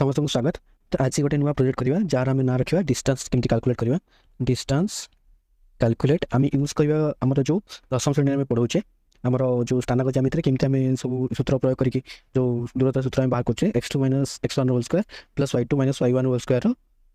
समस्त को स्वागत। तो आज गोटे नुआ प्रोजेक्ट करवा जार आम ना रखा डिस्टेंस केमती कैलकुलेट करवा। डिस्टेंस कैलकुलेट आम यूज करवा आमर जो दशम श्रेणी में पढ़ाऊे आमर जो स्थानक ज्यामिति केमती आम सब सूत्र प्रयोग करके जो दूरता सूत्र बाहर करें x2 minus x1 whole square plus y2 minus y1 whole square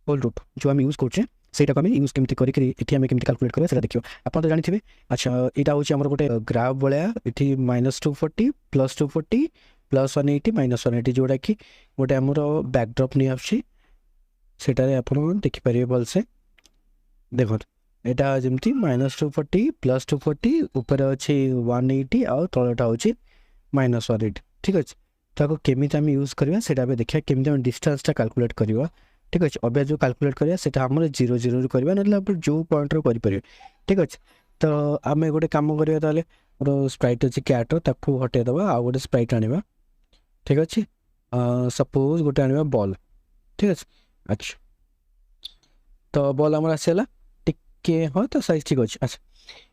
whole root जो आम यूज करें से यूज केमती करके कैलकुलेट करवा देखिए आप तो जानते हैं। अच्छा यहाँ हूँ आम गोटे ग्राफ भाया ये -240 प्लस 240 प्लस 180 माइनस 180 जोटा कि गोटे आमर बैकड्रप नहीं आसटारे आप देखिपारे भलसे देखो यहाँ जमी -240 प्लस 240 उपर अच्छे 180 आउ तलटा हूँ -180 ठीक अच्छे। तो केमी आम यूज करवा से देखा केमी डिस्टेंसटा कैलकुलेट करवा ठीक अच्छे। अभ्या जो कैलकुलेट करवा से आम 0 0 करवा ना जो पॉइंट करें ठीक अच्छे। तो आम गोटे कम करवा ताले मोर स्प्राइट अच्छे कैटर ताकू हटेदे आउ गोटे स्प्राइट आने ठीक अच्छे। सपोज गोटे आने बॉल ठीक अच्छे। अच्छा तो बॉल आमर आसला टिके हाँ तो साइज ठीक अच्छे। अच्छा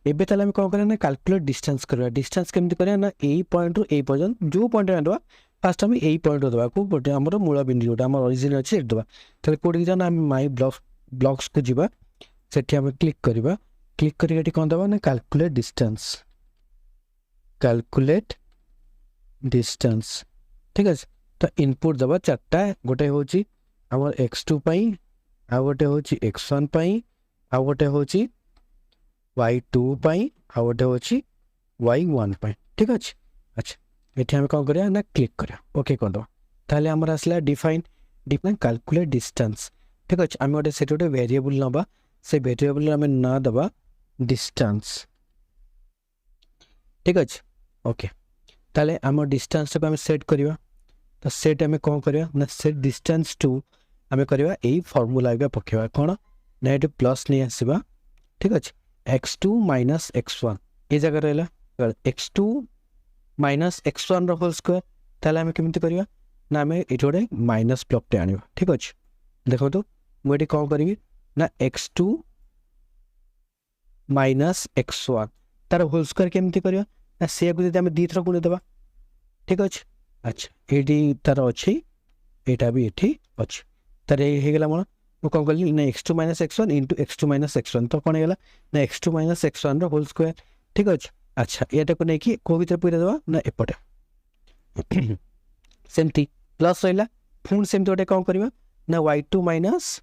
एबे ताले कौन करें कैलकुलेट डिस्टेंस करवा। डिस्टेंस केमती करें ना यही पॉइंट रू पर्यंत जो पॉइंट आने फास्ट आम यही पॉइंट देवा को गोटे आम मूल बिंदु जोटा आम ओरिजिन अच्छे देवा ताले कौटी जाना आम माई ब्लॉक्स को जीवा सेठी आम क्लिक करवा। क्लिक करके कौन देवा ना कैलकुलेट डिस्टेंस ठीक है। तो इनपुट दबा चार्टा गोटे हूँ आम x2 आ गोटे हूँ x1 आ गोटे हूँ y2 आ गोटे हूँ y1 ठीक अच्छे। अच्छा ये आम कौन करा ना क्लिक करा ओके कर दो ताले आमर आसला डिफाइन कैलकुलेट डिस्टेंस ठीक अच्छे। आम गोटे से गोटे वेरिएबल नवा से वेरिएबल आम ना दबा डिस्टेंस ठीक अच्छे ओके। ताले आम डिस्टेंस को आम सेट करवा तो सेट आम कौन करवा ना सेट डिस्टेंस टू आम करवा यही फर्मूला पकेवा कौन ना ये प्लस नहीं आसवा ठीक अच्छे। x2 माइनस x1 ये जगह रहा x2 minus x1 whole square ताले आम केमती करवा ना आम ये गोटे माइनस ब्लॉकटे आने ठीक अच्छे। देखो तो मुझे कौन करी ना x2 माइनस x1 तार होल स्क्वायर केमती करवा ना से आम दी थर गुणी देवा ठीक अच्छे। अच्छा ये तार अच्छे यहाँ भी ये अच्छे तार येगला मोर मुझे कौन कली ना x2 minus x1 into x2 minus x1 तो कौन होगा ना x2 minus x1 whole square ठीक अच्छे। अच्छा यहाँ को लेकिन कौ भर पूरा देवा ना एपटे सेमती प्लस रहा पुणी सेमती गोटे कौन करवा ना y2 माइनस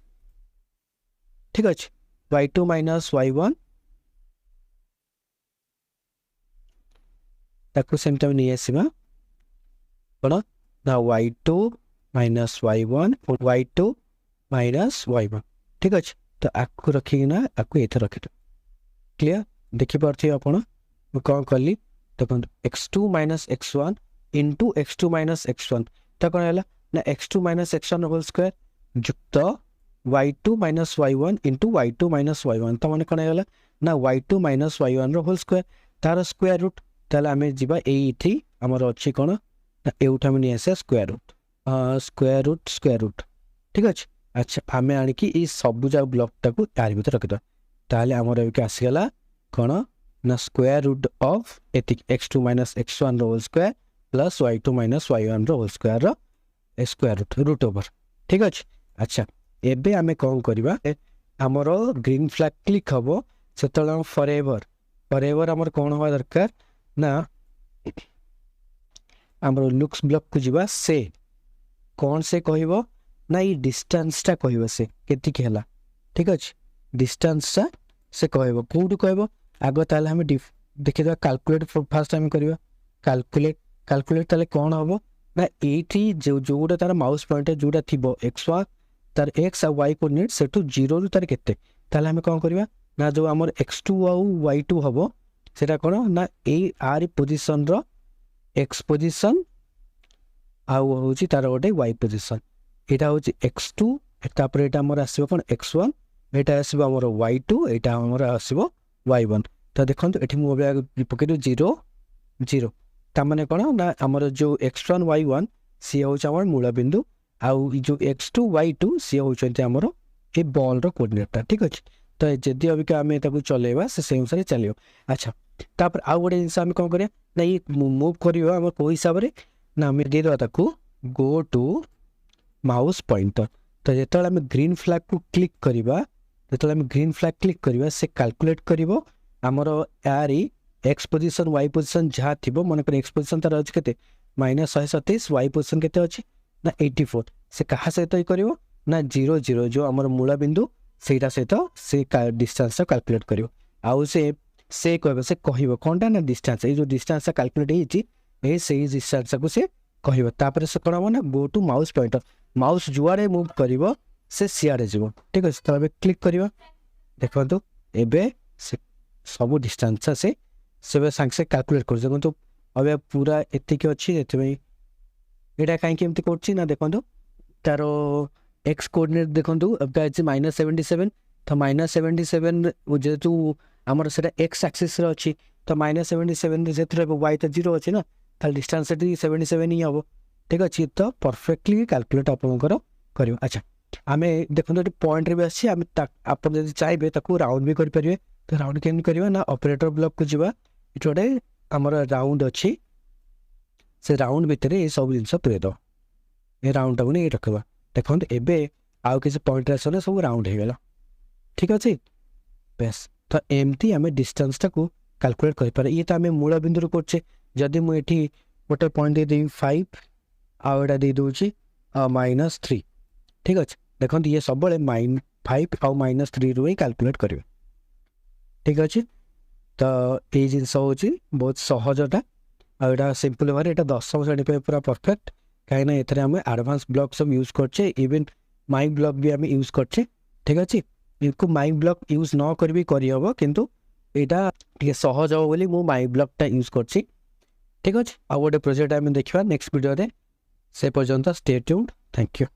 ठीक अच्छे y2 माइनस y1 ताकू सेमती आम नहीं आसवा कौन ना y2 माइनस y1 और y2 माइनस y1 ठीक अच्छे। तो आपको रखिकिना आपको ये रखी क्लियर देखिपे आप कौन कली देखो x2 minus x1 into x2 minus x1 तो कौन है ना x2 minus x1 whole square युक्त y2 minus y1 into y2 minus y1 तो मैंने कौन है ना y2 minus y1 whole square तार स्क्वायर रूट ताले आम जीवा ये आमर अच्छी कौन ना एवट आम नहीं आसा स्क्वायर रूट ठीक अच्छे। अच्छा आम आणिकी ये सबू जा ब्लॉकटा को यार भर रखीद ताले आमर आसीगला कौन ना स्क्वायर रूट ऑफ एति x2 minus x1 whole square plus y2 minus y1 whole square square root over ठीक अच्छे। अच्छा एबे आमे कौन करवा आमर ग्रीन फ्लैग क्लिक हम से फॉरएवर आमर कौन हवा दरकार ना आमर लुक्स ब्लॉक को जीवा से कौन से कहब ना ये डिस्टेंसटा कहब से केतिक है ठीक अच्छे। डिस्टेंसटा से कहब कौटू कहब आग ताले हमें देखिए कैलकुलेट फास्ट आम करवा कैलकुलेट ताले कौन हम ना ये जोटा तार माउस पॉइंट जोटा थी x1 तार x आ y कोऑर्डिनेट से 0 तार केते ताले हमें कौन करवा ना जो आमर x2 आउ y2 हम सेटा कौन ना A R position x position आउ हूँ तार गोटे y पोजिशन यहाँ हूँ x2 तापर यहाँ आमर आसो कौन x1 यहाँ आसो आमर y2 यहाँ आमर आसो y1 तो देखो ये मुझे पकड़ 0 0 ताने कौन ना आमर जो x1 y1 सी हूँ आम मूल बिंदु आउ जो x2 y2 सी होती आमर ये बॉल कोऑर्डिनेटटा ठीक अच्छे। तो जदि अबिका आम चलेवा से अनुसार चलो। अच्छा तापर आउ गोटे जिन आम कौन करा ना ये मुव कर कौ हिसाब से ना आम देदेवा गो टू माउस पॉइंटर तो जो आम ग्रीन फ्लैग को क्लिक करवा जो आम ग्रीन फ्लैग क्लिक करवा से कैलकुलेट कर आमर यार एक्स पोजिशन वाई पोजिशन जहाँ थी मन कर एक्स पोजिशन तार अच्छे के -127 वाई पोजिशन के अच्छी ना 84 से क्या सहित ही कर ना 0 0 जो आम मूल बिंदु सेटा सहित से डिस्टेंस कैलकुलेट कर आउ से कह से कह कौनटा ना डिस्टेंस ये जो डिस्टेंस कैलकुलेट होती से डिस्टेंस को से कहपर से कौन हम ना go to mouse pointer mouse जुआड़े मुव कर से सियाड़े जीव ठीक अच्छे तो क्लिक करवा देखो एबे से सब डिस्टेंस से सागे से कैलकुलेट कर देखो अब पूरा एतिक अच्छी यहाँ कहीं करें ना देखो तार एक्स कोऑर्डिनेट देखो -77 तो -77 जेहेतु आमर से एक्स एक्सिस अच्छी तो -77 से वाई तो 0 अच्छी ना तो डिस्टेंस 77 ही हम ठीक अच्छे तो परफेक्टली कैलकुलेट आपंकर कर अच्छा आम देखो ये पॉइंट भी अच्छी आम आप चाहिए राउंड भी करेंगे तो राउंड केम करवा ना ऑपरेटर ब्लॉक को जीवा ये गोटे आमर राउंड अच्छी से राउंड भितर ये सब जिन पूरेद ये राउंड टाक नहीं रखा देखो एबे आउ किसी पॉइंट आसने सब राउंड हो गला ठीक अच्छे बेस तो एमती आम डिस्टेंस टाक कैलकुलेट कर ये तो आम मूल बिंदु करछे जदि मुझे गोटे पॉइंट दे 5 आउ एटा दे दूची -3 ठीक अच्छे देखो ये सब -5 आउ -3 रू ही कैलकुलेट करेंगे ठीक अच्छे तो ये जिनस हूँ बहुत सहजटा आटा सिंपल वे यहाँ 10वीं श्रेणी पूरा परफेक्ट कहीं ये आम एडवांस ब्लॉक सब यूज करचे इवन माइक ब्लॉक भी आम यूज करचे ठीक अच्छे इनको माइक ब्लॉक यूज न कर भी करहब किंतु यहाँ टे सहज हम बोली मु माइक ब्लॉकटा यूज करची ठीक अच्छे आउ गोटे प्रोजेक्ट आम देखा नेक्स्ट वीडियो से पर्यंत स्टे ट्यून्ड थैंक यू।